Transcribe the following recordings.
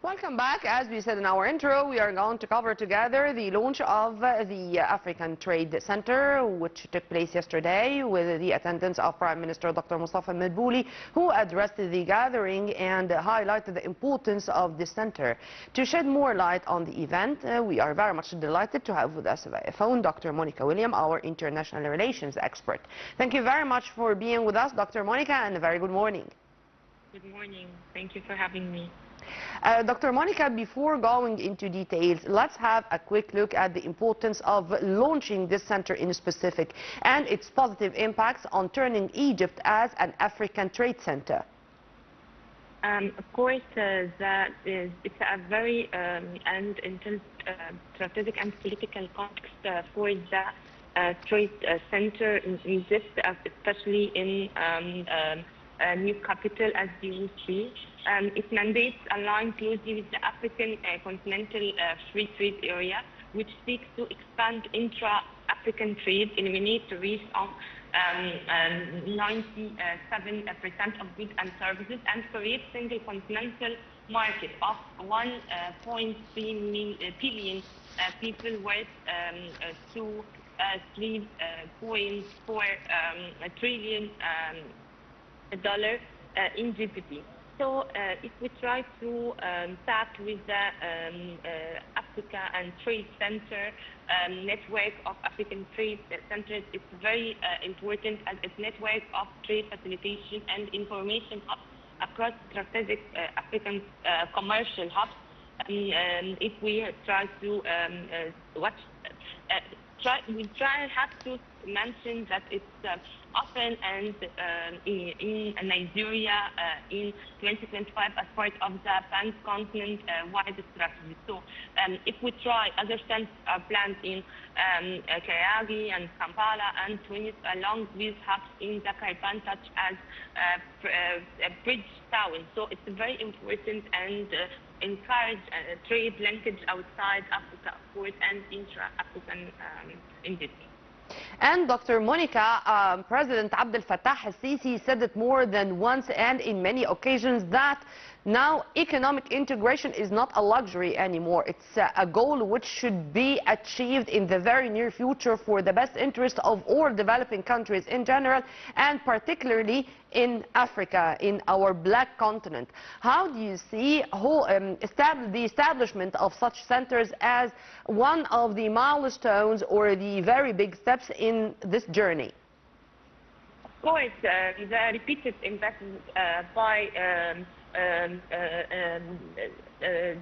Welcome back. As we said in our intro, we are going to cover together the launch of the African Trade Center, which took place yesterday with the attendance of Prime Minister Dr. Mustafa Madbouli, who addressed the gathering and highlighted the importance of the center. To shed more light on the event, we are very much delighted to have with us via phone Dr. Monica William, our international relations expert. Thank you very much for being with us, Dr. Monica, and a very good morning. Good morning. Thank you for having me. Dr. Monica, before going into details, let's have a quick look at the importance of launching this center in specific and its positive impacts on turning Egypt as an African trade center. Of course, it's a very and intense strategic and political context for the trade center in Egypt, especially in a new capital, as you will see. Its mandates align closely with the African continental free trade area, which seeks to expand intra-African trade, eliminate tariffs on 97% of goods and services, and create single continental market of 1.3 billion people worth to 3.4 trillion dollar in GDP. So if we try to start with the Africa and Trade Center network of African Trade Centers, it's very important as a network of trade facilitation and information hubs across strategic African commercial hubs. If we try to have to mention that it's often and in Nigeria in 2025 as part of the pan-continent wide strategy. So if we try other centers are planned in Kayagi and Kampala and Tunis, along with hubs in the Caribbean such as Bridgetown. So it's very important and encourage trade linkage outside Africa, of course, and intra-African industry. And Dr. Monica, President Abdel Fattah al-Sisi said it more than once and in many occasions that now economic integration is not a luxury anymore. It's a goal which should be achieved in the very near future for the best interest of all developing countries in general, and particularly in Africa, in our black continent. How do you see the establishment of such centers as one of the milestones or the very big steps in this journey? Of course, the repeated investment by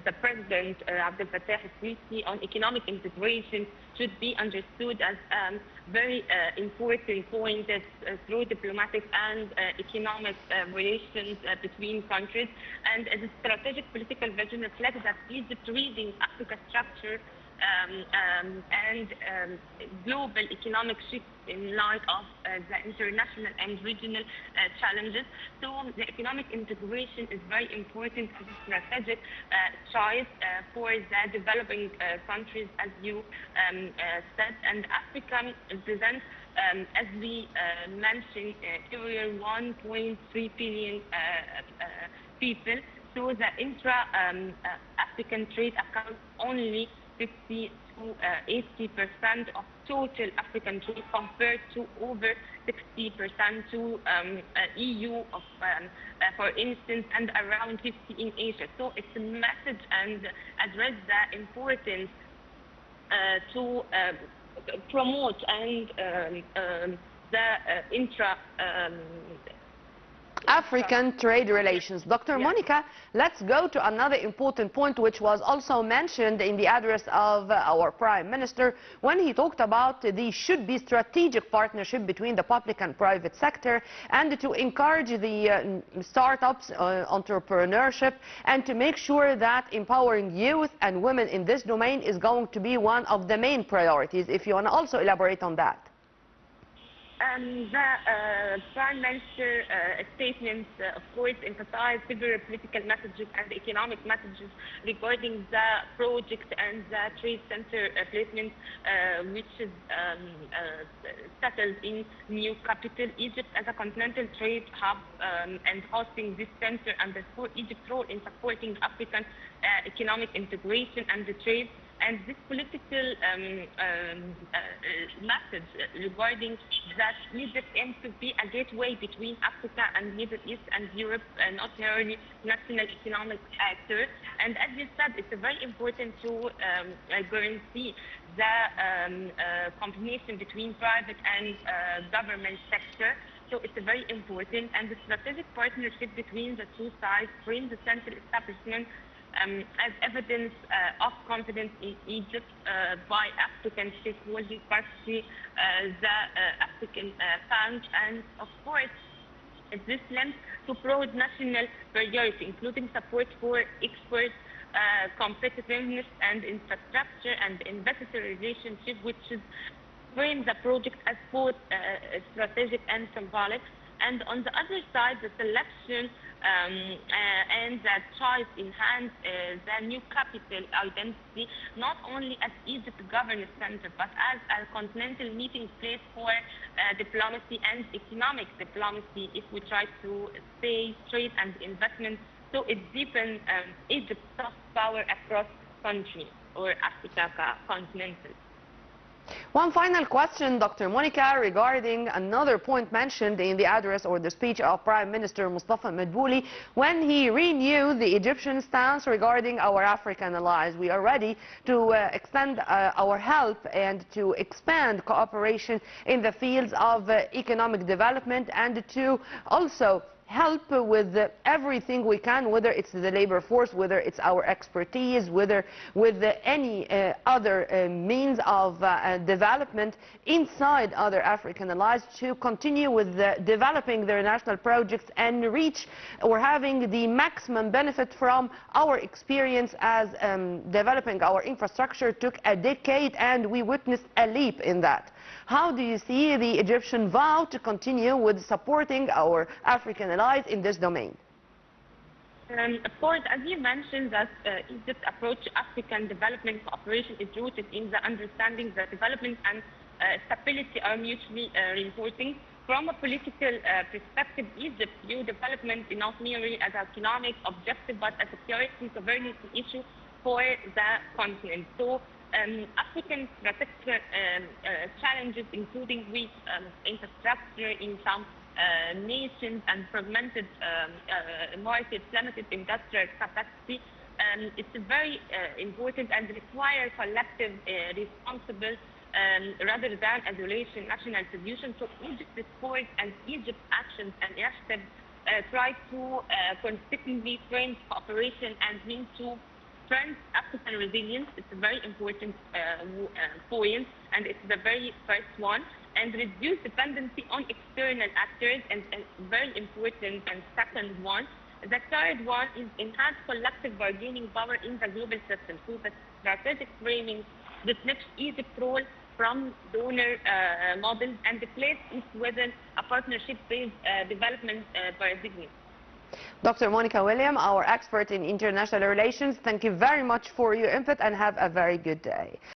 the President Abdel Fattah al-Sisi on economic integration should be understood as a very important point through diplomatic and economic relations between countries, and as a strategic political vision reflects that Egypt reading Africa structure and global economic shifts in light of the international and regional challenges. So the economic integration is very important as a strategic choice for the developing countries, as you said. And Africa presents, as we mentioned earlier, 1.3 billion people. So the intra-African trade accounts only 50 to 80% of total African trade, compared to over 60% to EU, for instance, and around 50 in Asia. So it's a message and address the importance to promote and the African trade relations. Dr. Monica, let's go to another important point which was also mentioned in the address of our Prime Minister when he talked about the should-be strategic partnership between the public and private sector, and to encourage the startups, entrepreneurship, and to make sure that empowering youth and women in this domain is going to be one of the main priorities. If you want to also elaborate on that. The Prime Minister statements, of course, emphasize several political messages and economic messages regarding the project and the trade center placement, which is settled in new capital. Egypt as a continental trade hub and hosting this center underscore Egypt's role in supporting African economic integration and the trade. And this political message regarding that Egypt aims to be a gateway between Africa and Middle East and Europe, not merely national economic actor. And as you said, it's very important to guarantee the combination between private and government sector. So it's very important, and the strategic partnership between the two sides brings the central establishment as evidence of confidence in Egypt by African stakeholders, particularly the African Fund, and of course, this lends to broad national priority, including support for exports, competitiveness and infrastructure and investor relationship, which is frame the project as both strategic and symbolic. And on the other side, the selection and the choice enhance the new capital identity, not only as Egypt governance center, but as a continental meeting place for diplomacy and economic diplomacy, if we try to say trade and investment. So it deepens Egypt's soft power across countries or Africa continental. One final question, Dr. Monica, regarding another point mentioned in the address or the speech of Prime Minister Mustafa Madbouli when he renewed the Egyptian stance regarding our African allies. We are ready to extend our help and to expand cooperation in the fields of economic development and to also help with everything we can, whether it's the labor force, whether it's our expertise, whether with any other means of development inside other African allies to continue with developing their national projects and reach or having the maximum benefit from our experience as developing our infrastructure took a decade and we witnessed a leap in that. How do you see the Egyptian vow to continue with supporting our African allies in this domain? Of course, as you mentioned, that Egypt's approach to African development cooperation is rooted in the understanding that development and stability are mutually reinforcing. From a political perspective, Egypt views development not merely as an economic objective, but as a security sovereignty issue for the continent. So African strategic challenges, including weak infrastructure in some nations and fragmented markets, limited industrial capacity, it's very important and requires collective responsible rather than isolation national solution. So Egypt's support and Egypt's actions and initiatives try to consistently frame cooperation and mean to strengthen African resilience. It's a very important point, and it's the very first one. And reduce dependency on external actors, and very important. And second one, the third one is enhance collective bargaining power in the global system. So the strategic framing reflects Egypt's role from donor models and place it within a partnership-based development paradigm. Dr. Monica William, our expert in international relations, thank you very much for your input and have a very good day.